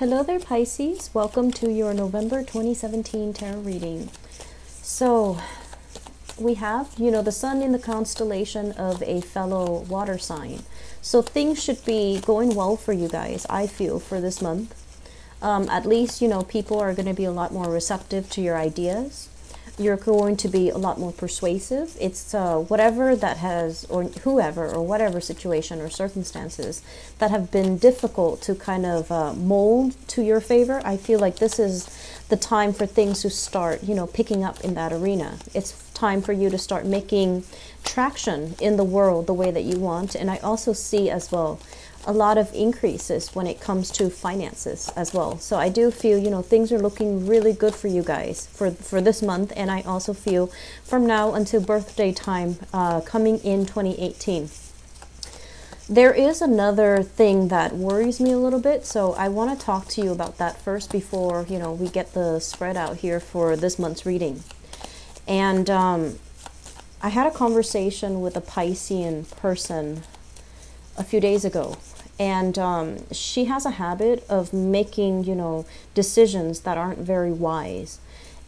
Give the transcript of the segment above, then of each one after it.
Hello there, Pisces. Welcome to your November 2017 tarot reading. So, we have, the sun in the constellation of a fellow water sign. So things should be going well for you guys, I feel, for this month. At least, people are going to be a lot more receptive to your ideas. You're going to be a lot more persuasive. It's whatever that has, or whoever, or whatever situation or circumstances that have been difficult to kind of mold to your favor. I feel like this is the time for things to start, picking up in that arena. It's time for you to start making traction in the world the way that you want. And I also see as well a lot of increases when it comes to finances as well. So I do feel, things are looking really good for you guys for this month. And I also feel from now until birthday time coming in 2018. There is another thing that worries me a little bit. So I want to talk to you about that first before, we get the spread out here for this month's reading. And I had a conversation with a Piscean person a few days ago. And she has a habit of making, decisions that aren't very wise.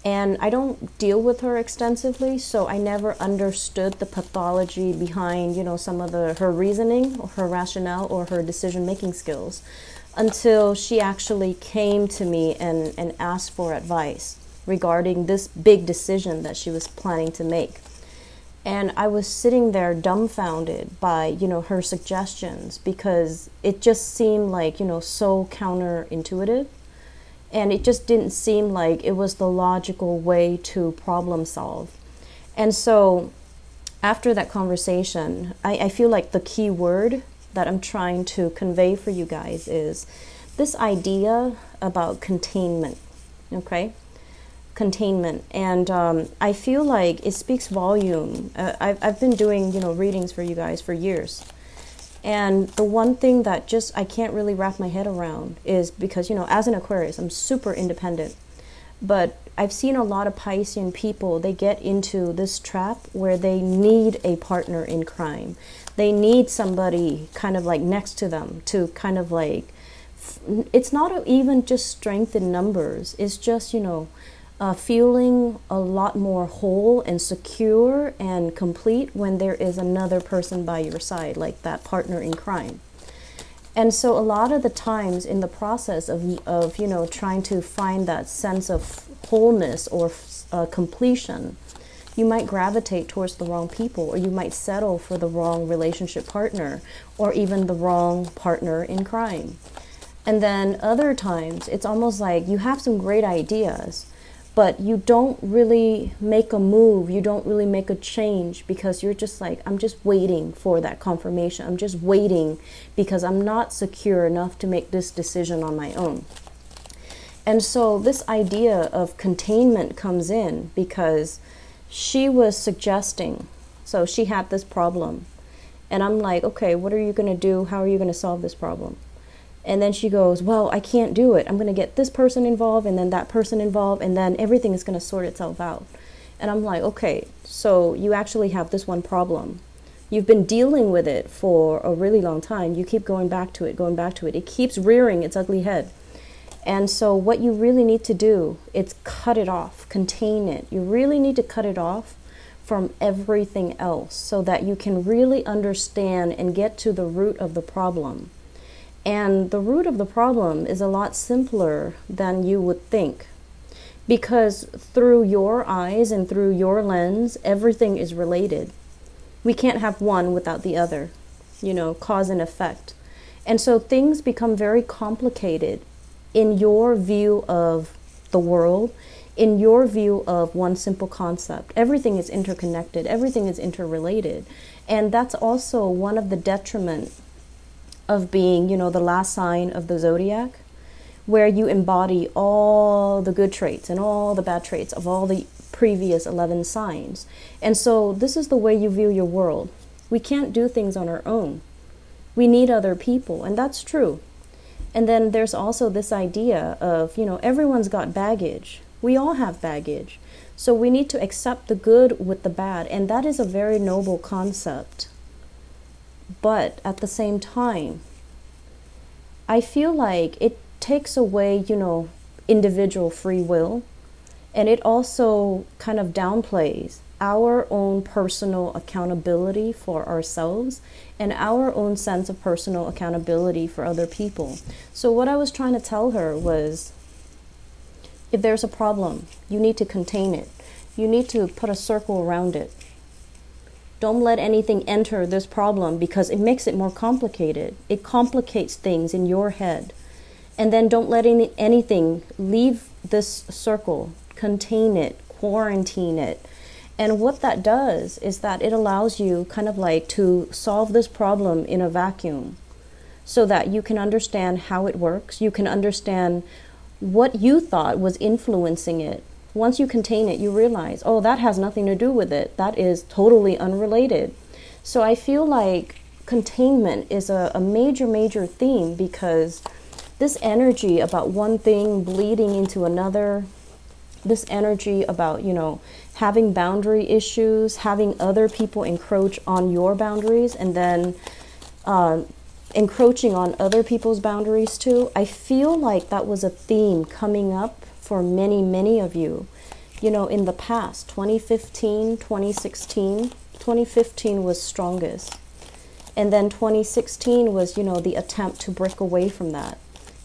And I don't deal with her extensively, so I never understood the pathology behind, some of her reasoning, or her rationale, or her decision-making skills until she actually came to me and asked for advice regarding this big decision that she was planning to make. And I was sitting there dumbfounded by, her suggestions, because it just seemed like, so counterintuitive. And it just didn't seem like it was the logical way to problem solve. And so after that conversation, I feel like the key word that I'm trying to convey for you guys is this idea about containment, okay? Containment. And I feel like it speaks volume. I've been doing readings for you guys for years, and the one thing that just I can't really wrap my head around is because as an Aquarius I'm super independent, but I've seen a lot of Piscean people, they get into this trap where they need a partner in crime. They need somebody kind of like next to them to kind of like, it's not even just strength in numbers, it's just feeling a lot more whole and secure and complete when there is another person by your side, like that partner in crime. And so a lot of the times in the process of trying to find that sense of wholeness or completion, you might gravitate towards the wrong people, or you might settle for the wrong relationship partner, or even the wrong partner in crime. And then other times it's almost like you have some great ideas, but you don't really make a move, you don't really make a change, because you're just like, I'm just waiting for that confirmation. I'm just waiting because I'm not secure enough to make this decision on my own. And so this idea of containment comes in because she was suggesting, so she had this problem. And I'm like, okay, what are you going to do? How are you going to solve this problem? And then she goes, well, I can't do it. I'm going to get this person involved and then that person involved, and then everything is going to sort itself out. And I'm like, okay, so you actually have this one problem. You've been dealing with it for a really long time. You keep going back to it, going back to it. It keeps rearing its ugly head. And so what you really need to do is cut it off, contain it. You really need to cut it off from everything else so that you can really understand and get to the root of the problem. And the root of the problem is a lot simpler than you would think, because through your eyes and through your lens, everything is related. We can't have one without the other, cause and effect. And so things become very complicated in your view of the world, in your view of one simple concept. Everything is interconnected, everything is interrelated. And that's also one of the detriments of being, the last sign of the zodiac, where you embody all the good traits and all the bad traits of all the previous 11 signs. And so this is the way you view your world. We can't do things on our own. We need other people, and that's true. And then there's also this idea of, everyone's got baggage. We all have baggage. So we need to accept the good with the bad, and that is a very noble concept. But at the same time, I feel like it takes away, you know, individual free will, and it also kind of downplays our own personal accountability for ourselves and our own sense of personal accountability for other people. So what I was trying to tell her was, if there's a problem, you need to contain it. You need to put a circle around it. Don't let anything enter this problem, because it makes it more complicated. It complicates things in your head. And then don't let anything leave this circle. Contain it, quarantine it. And what that does is that it allows you kind of like to solve this problem in a vacuum, so that you can understand how it works. You can understand what you thought was influencing it. Once you contain it, you realize, oh, that has nothing to do with it. That is totally unrelated. So I feel like containment is a major, major theme, because this energy about one thing bleeding into another, this energy about, you know, having boundary issues, having other people encroach on your boundaries, and then encroaching on other people's boundaries too. I feel like that was a theme coming up for many, many of you, you know, in the past, 2015, 2016. 2015 was strongest. And then 2016 was, you know, the attempt to break away from that.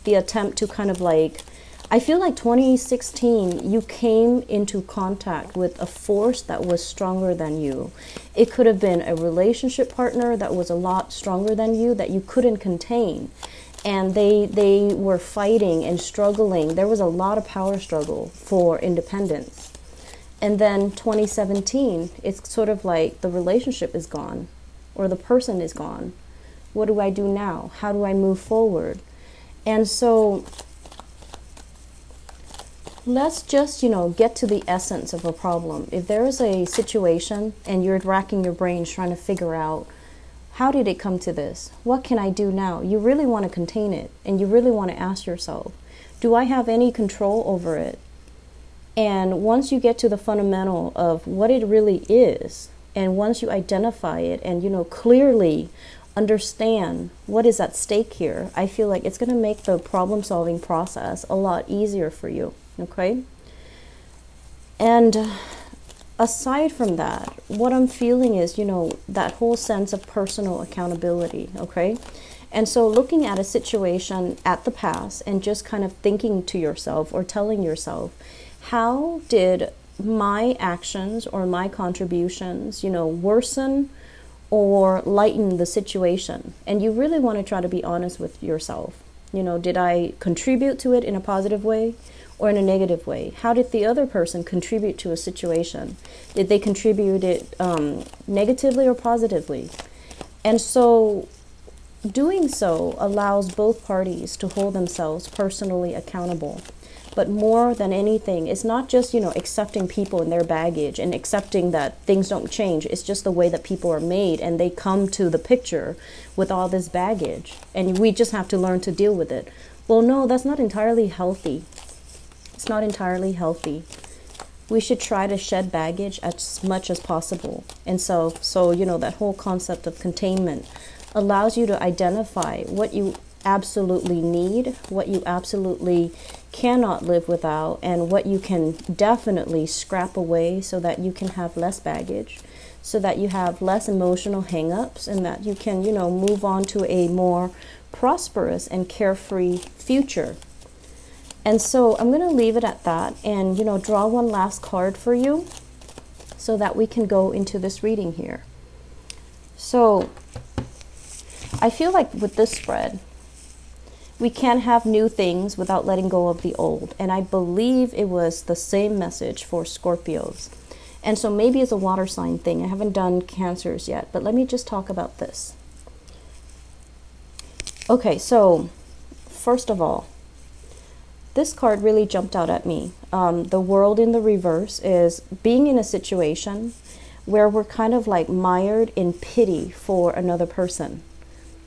The attempt to kind of like, I feel like 2016, you came into contact with a force that was stronger than you. It could have been a relationship partner that was a lot stronger than you, that you couldn't contain. And they were fighting and struggling. There was a lot of power struggle for independence. And then 2017, it's sort of like the relationship is gone, or the person is gone. What do I do now? How do I move forward? And so let's just, you know, get to the essence of a problem. If there is a situation and you're racking your brains trying to figure out, how did it come to this? What can I do now? You really want to contain it, and you really want to ask yourself, do I have any control over it? And once you get to the fundamental of what it really is, and once you identify it and, you know, clearly understand what is at stake here, I feel like it's going to make the problem-solving process a lot easier for you. Okay? And aside from that, what I'm feeling is, you know, that whole sense of personal accountability. Okay? And so looking at a situation at the past and just kind of thinking to yourself or telling yourself, how did my actions or my contributions, you know, worsen or lighten the situation? And you really want to try to be honest with yourself. You know, did I contribute to it in a positive way or in a negative way? How did the other person contribute to a situation? Did they contribute it negatively or positively? And so doing so allows both parties to hold themselves personally accountable. But more than anything, it's not just, you know, accepting people and their baggage and accepting that things don't change. It's just the way that people are made, and they come to the picture with all this baggage, and we just have to learn to deal with it. Well, no, that's not entirely healthy. It's not entirely healthy. We should try to shed baggage as much as possible. And so, you know, that whole concept of containment allows you to identify what you absolutely need, what you absolutely cannot live without, and what you can definitely scrap away so that you can have less baggage, so that you have less emotional hang-ups, and that you can, you know, move on to a more prosperous and carefree future. And so I'm going to leave it at that and, you know, draw one last card for you so that we can go into this reading here. So I feel like with this spread, we can't have new things without letting go of the old. And I believe it was the same message for Scorpios. And so maybe it's a water sign thing. I haven't done Cancers yet, but let me just talk about this. Okay, so first of all, this card really jumped out at me. The World in the reverse is being in a situation where we're kind of like mired in pity for another person.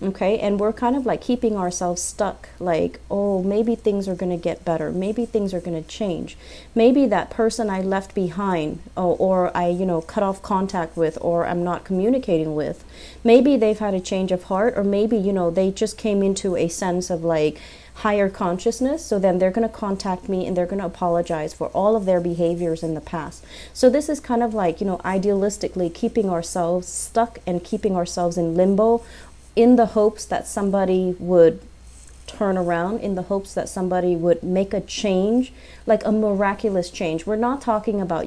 Okay, and we're kind of like keeping ourselves stuck, like, oh, maybe things are going to get better. Maybe things are going to change. Maybe that person I left behind, or I, you know, cut off contact with, or I'm not communicating with, maybe they've had a change of heart, or maybe, you know, they just came into a sense of like, higher consciousness. So then they're going to contact me and they're going to apologize for all of their behaviors in the past. So this is kind of like, idealistically keeping ourselves stuck and keeping ourselves in limbo in the hopes that somebody would turn around, in the hopes that somebody would make a change, like a miraculous change. We're not talking about,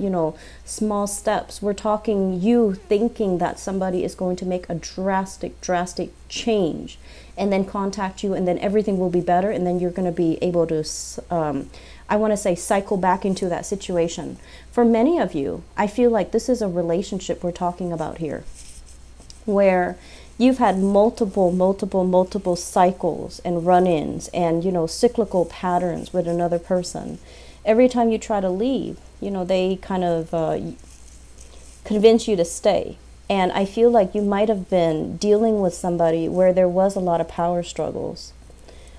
small steps. We're talking you thinking that somebody is going to make a drastic change and then contact you, and then everything will be better, and then you're going to be able to, I want to say, cycle back into that situation. For many of you, I feel like this is a relationship we're talking about here, where you've had multiple cycles and run-ins and, cyclical patterns with another person. Every time you try to leave, they kind of convince you to stay. And I feel like you might have been dealing with somebody where there was a lot of power struggles.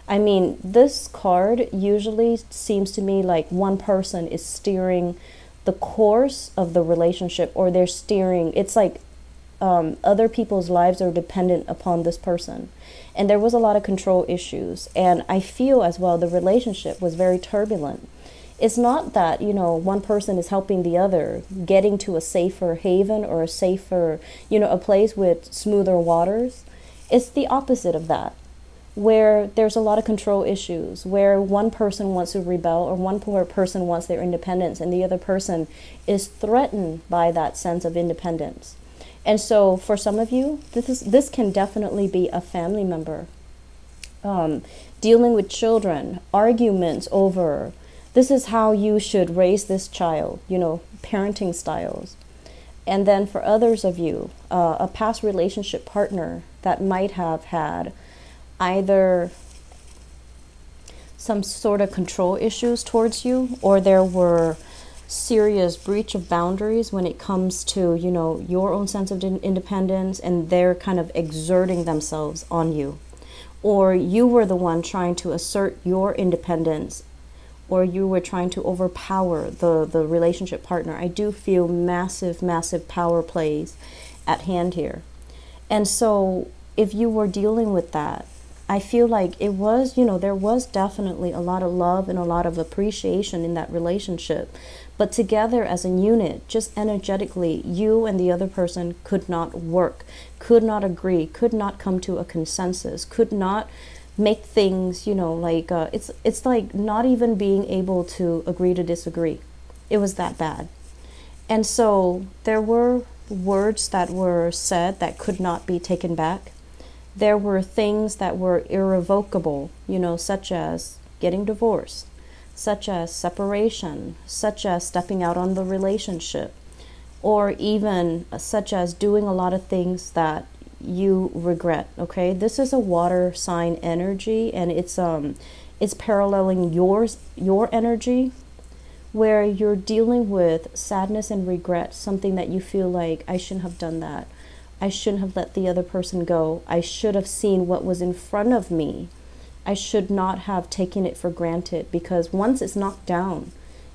I mean, this card usually seems to me like one person is steering the course of the relationship, or they're steering, it's like other people's lives are dependent upon this person. And there was a lot of control issues. And I feel as well the relationship was very turbulent. It's not that, one person is helping the other getting to a safer haven or a safer, a place with smoother waters. It's the opposite of that, where there's a lot of control issues, where one person wants to rebel or one person wants their independence and the other person is threatened by that sense of independence. And so for some of you, this can definitely be a family member. Dealing with children, arguments over, this is how you should raise this child, parenting styles. And then for others of you, a past relationship partner that might have had either some sort of control issues towards you, or there were serious breach of boundaries when it comes to, your own sense of independence, and they're kind of exerting themselves on you. Or you were the one trying to assert your independence, or you were trying to overpower the relationship partner. I do feel massive power plays at hand here. And so if you were dealing with that, I feel like it was, there was definitely a lot of love and a lot of appreciation in that relationship. But together as a unit, just energetically, you and the other person could not work, could not agree, could not come to a consensus, could not make things, it's like not even being able to agree to disagree. It was that bad. And so there were words that were said that could not be taken back. There were things that were irrevocable, such as getting divorced, such as separation, such as stepping out on the relationship, or even such as doing a lot of things that you regret. Okay, this is a water sign energy, and it's paralleling your energy, where you're dealing with sadness and regret, something that you feel like, I shouldn't have done that. I shouldn't have let the other person go. I should have seen what was in front of me. I should not have taken it for granted, because once it's knocked down,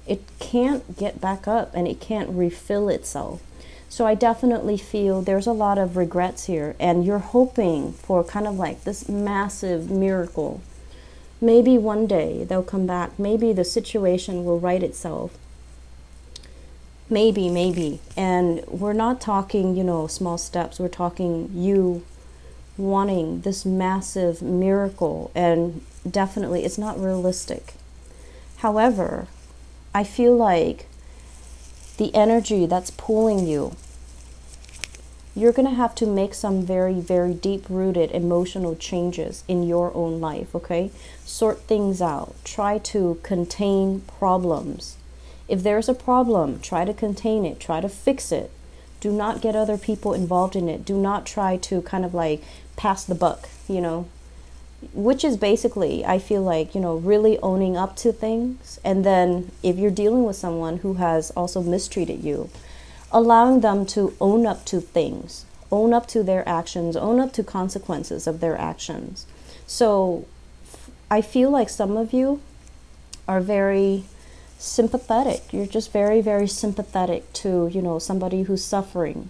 it can't get back up and it can't refill itself. So I definitely feel there's a lot of regrets here, and you're hoping for kind of like this massive miracle. Maybe one day they'll come back. Maybe the situation will right itself. Maybe. And we're not talking, small steps. We're talking you wanting this massive miracle, and definitely it's not realistic. However, I feel like the energy that's pulling you, you're going to have to make some very deep-rooted emotional changes in your own life, okay? Sort things out. Try to contain problems. If there's a problem, try to contain it. Try to fix it. Do not get other people involved in it. Do not try to kind of like pass the buck, which is basically, I feel like, really owning up to things. And then if you're dealing with someone who has also mistreated you, allowing them to own up to things, own up to their actions, own up to consequences of their actions. So I feel like some of you are very sympathetic. You're just very sympathetic to, somebody who's suffering.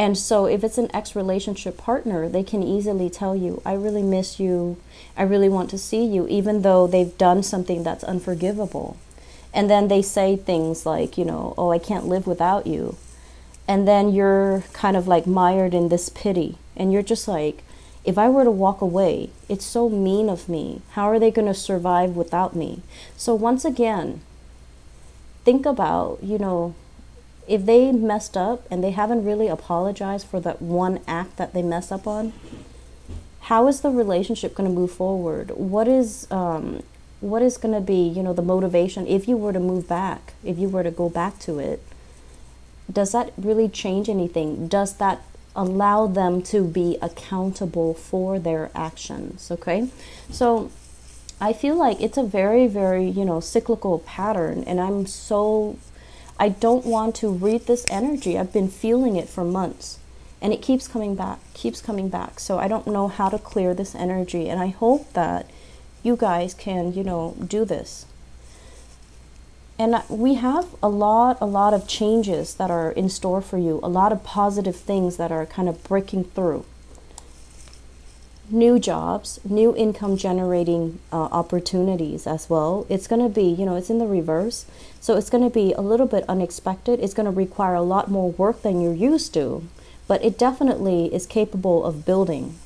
And so if it's an ex-relationship partner, they can easily tell you, I really miss you, I really want to see you, even though they've done something that's unforgivable. And then they say things like, you know, oh, I can't live without you. And then you're kind of like mired in this pity. And you're just like, if I were to walk away, it's so mean of me. How are they going to survive without me? So once again, think about, you know, if they messed up and they haven't really apologized for that one act that they messed up on, how is the relationship going to move forward? What is going to be, you know, the motivation if you were to move back, if you were to go back to it? Does that really change anything? Does that allow them to be accountable for their actions? Okay, so I feel like it's a very, very, you know, cyclical pattern, and I don't want to read this energy. I've been feeling it for months, and it keeps coming back. So I don't know how to clear this energy, and I hope that you guys can, you know, do this. And we have a lot of changes that are in store for you, a lot of positive things that are kind of breaking through. New jobs, new income generating opportunities as well. It's going to be, you know, it's in the reverse. So it's going to be a little bit unexpected. It's going to require a lot more work than you're used to, but it definitely is capable of building.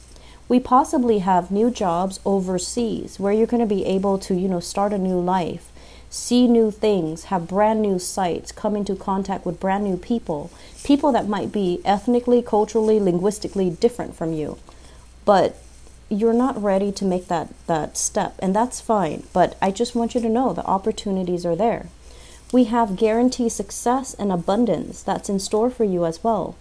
We possibly have new jobs overseas where you're going to be able to, you know, start a new life, see new things, have brand new sites, come into contact with brand new people that might be ethnically, culturally, linguistically different from you. But you're not ready to make that step, and that's fine. But I just want you to know the opportunities are there. We have guaranteed success and abundance that's in store for you as well.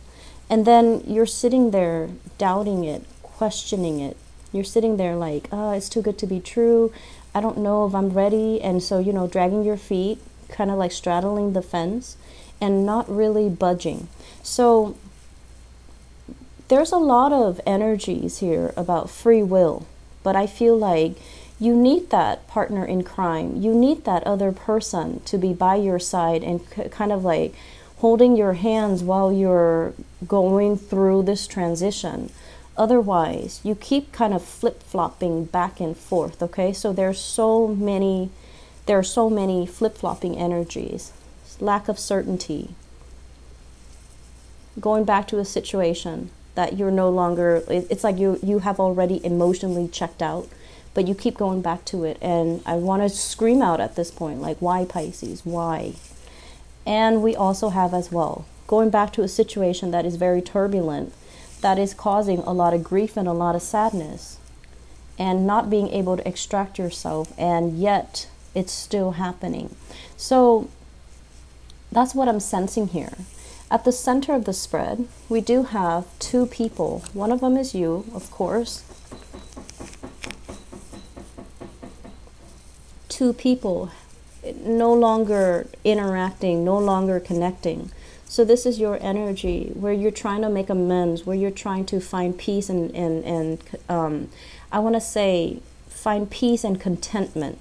And then you're sitting there doubting it, questioning it. You're sitting there like, oh, it's too good to be true. I don't know if I'm ready. And so, you know, dragging your feet, kind of like straddling the fence and not really budging. So there's a lot of energies here about free will, but I feel like you need that partner in crime. You need that other person to be by your side and kind of like holding your hands while you're going through this transition. Otherwise, you keep kind of flip-flopping back and forth, okay? So there are so many flip-flopping energies. Lack of certainty. Going back to a situation that you're no longer, it's like you have already emotionally checked out, but you keep going back to it. And I want to scream out at this point, like, why, Pisces? Why? And we also have as well, going back to a situation that is very turbulent, that is causing a lot of grief and a lot of sadness, and not being able to extract yourself, and yet it's still happening. So that's what I'm sensing here. At the center of the spread, we do have two people. One of them is you, of course. Two people no longer interacting, no longer connecting. So this is your energy where you're trying to make amends, where you're trying to find peace and I want to say find peace and contentment,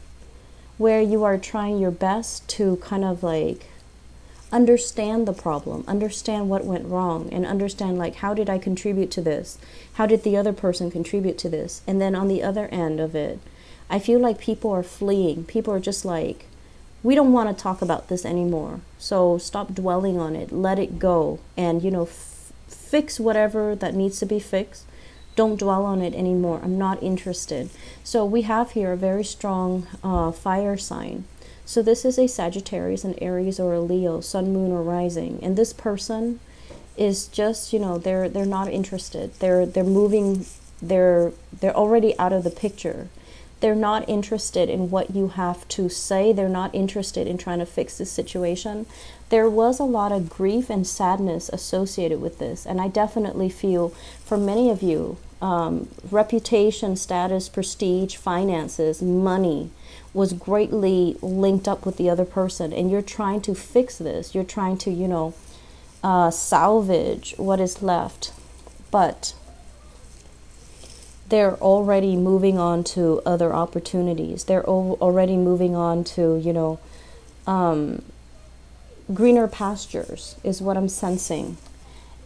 where you are trying your best to kind of like understand the problem, understand what went wrong, and understand like, how did I contribute to this? How did the other person contribute to this? And then on the other end of it, I feel like people are fleeing. People are just like, we don't want to talk about this anymore. So stop dwelling on it. Let it go. And, you know, fix whatever that needs to be fixed. Don't dwell on it anymore. I'm not interested. So we have here a very strong fire sign. So this is a Sagittarius, an Aries, or a Leo, Sun, Moon, or Rising. And this person is just, you know, they're not interested. They're moving. They're already out of the picture. They're not interested in what you have to say. They're not interested in trying to fix this situation. There was a lot of grief and sadness associated with this. And I definitely feel for many of you, reputation, status, prestige, finances, money was greatly linked up with the other person. And you're trying to fix this. You're trying to, you know, salvage what is left. But they're already moving on to other opportunities. They're already moving on to, you know, greener pastures is what I'm sensing.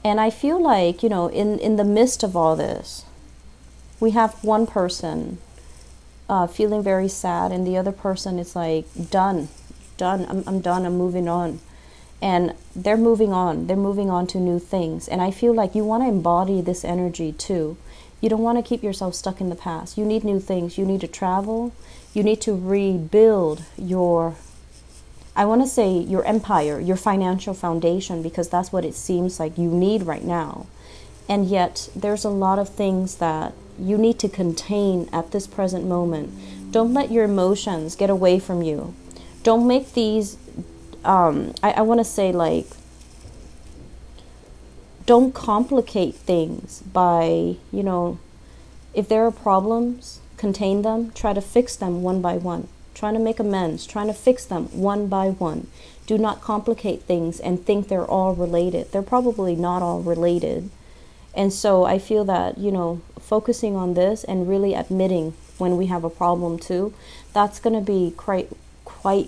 And I feel like, you know, in the midst of all this, we have one person feeling very sad, and the other person is like, done, I'm done, I'm moving on. And they're moving on to new things. And I feel like you want to embody this energy too. You don't want to keep yourself stuck in the past. You need new things. You need to travel. You need to rebuild your, I want to say, your empire, your financial foundation, because that's what it seems like you need right now. And yet there's a lot of things that you need to contain at this present moment. Don't let your emotions get away from you. Don't make these, I want to say, like, don't complicate things by, you know, if there are problems, contain them, try to fix them one by one. Trying to make amends, trying to fix them one by one. Do not complicate things and think they're all related. They're probably not all related. And so I feel that, you know, focusing on this and really admitting when we have a problem too, that's going to be quite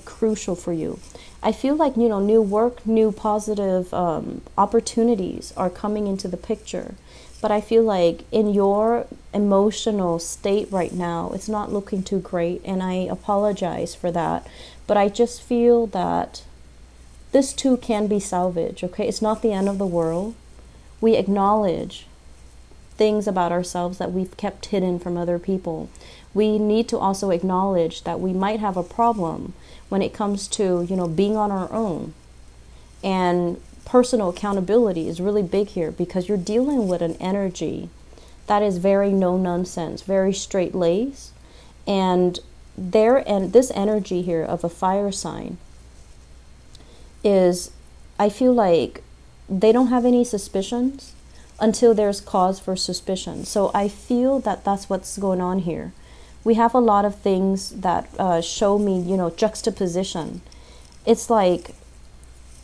crucial for you. I feel like, you know, new work, new positive opportunities are coming into the picture. But I feel like in your emotional state right now, it's not looking too great. And I apologize for that. But I just feel that this too can be salvaged, okay? It's not the end of the world. We acknowledge things about ourselves that we've kept hidden from other people. We need to also acknowledge that we might have a problem when it comes to, you know, being on our own. And personal accountability is really big here, because you're dealing with an energy that is very no nonsense, very straight laced. And this energy here of a fire sign is, I feel like they don't have any suspicions until there's cause for suspicion. So I feel that that's what's going on here. We have a lot of things that show me, you know, juxtaposition. It's like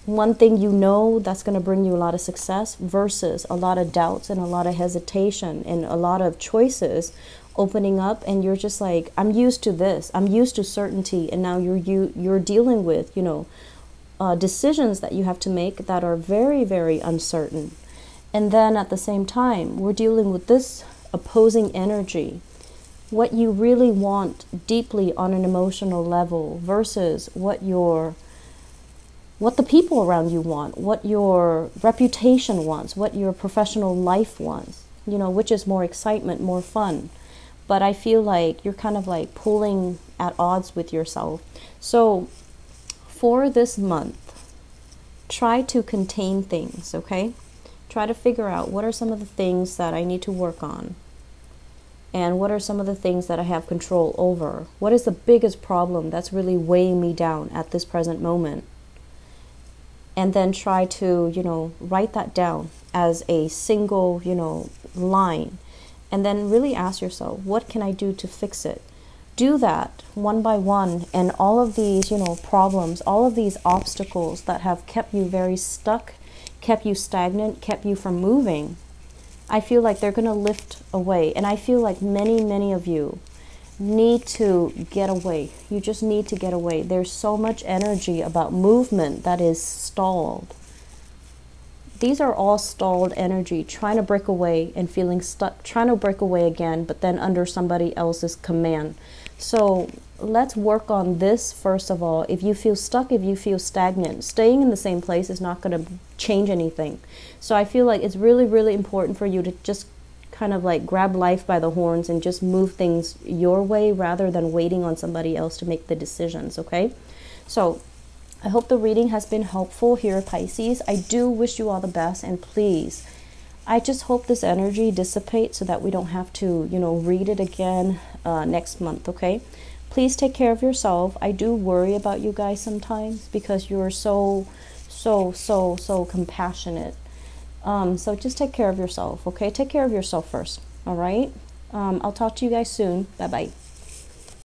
one thing, you know, that's going to bring you a lot of success versus a lot of doubts and a lot of hesitation and a lot of choices opening up. And you're just like, I'm used to this. I'm used to certainty. And now you're dealing with, you know, decisions that you have to make that are very, very uncertain. And then at the same time, we're dealing with this opposing energy. What you really want deeply on an emotional level versus what the people around you want, what your reputation wants, what your professional life wants, you know, which is more excitement, more fun. But I feel like you're kind of like pulling at odds with yourself. So for this month, try to contain things, okay? Try to figure out what are some of the things that I need to work on. And what are some of the things that I have control over? What is the biggest problem that's really weighing me down at this present moment? And then try to, you know, write that down as a single, you know, line. And then really ask yourself, what can I do to fix it? Do that one by one. And all of these, you know, problems, all of these obstacles that have kept you very stuck, kept you stagnant, kept you from moving, I feel like they're going to lift away. And I feel like many of you need to get away. You just need to get away. There's so much energy about movement that is stalled. These are all stalled energy, trying to break away and feeling stuck, trying to break away again, but then under somebody else's command. So let's work on this first of all. If you feel stuck, if you feel stagnant, staying in the same place is not going to change anything. So I feel like it's really important for you to just kind of like grab life by the horns and just move things your way rather than waiting on somebody else to make the decisions, okay? So I hope the reading has been helpful here, Pisces. I do wish you all the best, and please, I just hope this energy dissipates so that we don't have to, you know, read it again next month, okay? Please take care of yourself. I do worry about you guys sometimes because you're so compassionate. So just take care of yourself, okay? Take care of yourself first, all right? I'll talk to you guys soon. Bye-bye.